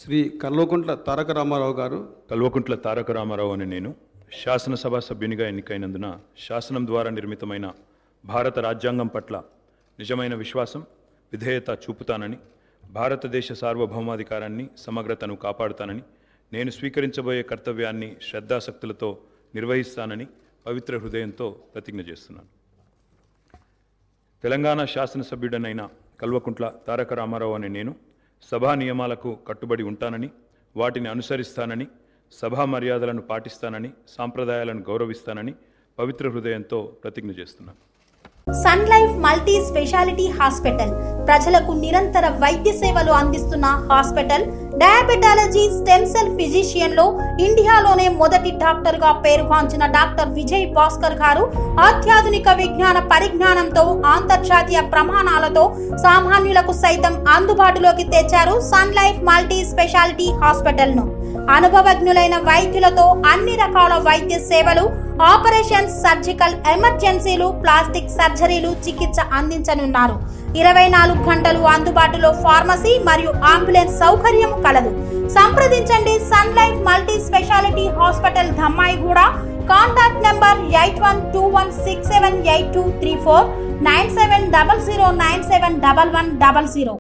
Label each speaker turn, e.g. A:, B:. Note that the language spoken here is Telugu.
A: శ్రీ కల్వకుంట్ల తారక రామారావు గారు.
B: కల్వకుంట్ల తారక రామారావు అని నేను శాసనసభ సభ్యునిగా ఎన్నికైనందున శాసనం ద్వారా నిర్మితమైన భారత రాజ్యాంగం పట్ల నిజమైన విశ్వాసం, విధేయత చూపుతానని, భారతదేశ సార్వభౌమాధికారాన్ని, సమగ్రతను కాపాడుతానని, నేను స్వీకరించబోయే కర్తవ్యాన్ని శ్రద్ధాశక్తులతో నిర్వహిస్తానని పవిత్ర హృదయంతో ప్రతిజ్ఞ చేస్తున్నాను. తెలంగాణ శాసనసభ్యుడనైన కల్వకుంట్ల తారక రామారావు అనే నేను సభా నియమాలకు కట్టుబడి ఉంటానని, వాటిని అనుసరిస్తానని, సభా మర్యాదలను పాటిస్తానని, సాంప్రదాయాలను గౌరవిస్తానని పవిత్ర హృదయంతో ప్రతిజ్ఞ చేస్తున్నాను.
C: Sun life multi speciality hospital ప్రజలకు నిరంతర వైద్య సేవలు అందిస్తున్న hospital. Diabetology, stem cell physician లో ఇండియాలోనే మొదటి డాక్టర్ గా పేరుగాంచిన డాక్టర్ విజయ్ భాస్కర్ గారు అత్యాధునిక విజ్ఞాన పరిజ్ఞానంతో, అంతర్జాతీయ ప్రమాణాలతో సామాన్యులకు సైతం అందుబాటులోకి తెచ్చారు sun life multi speciality hospital ను. అనుభవజ్ఞులైన వైద్యులతో అన్ని రకాల వైద్య సేవలు, ఆపరేషన్స్, సర్జికల్ ఎమర్జెన్సీలు, ప్లాస్టిక్ సర్జరీలు, చికిత్స అందించనున్నారు. 24 గంటలు అందుబాటులో ఫార్మసీ మరియు అంబులెన్స్ సౌకర్యం కలదు. సంప్రదించండి sun life multi speciality hospital, Dhammaiguda. Contact number 8121678234, 9700971100.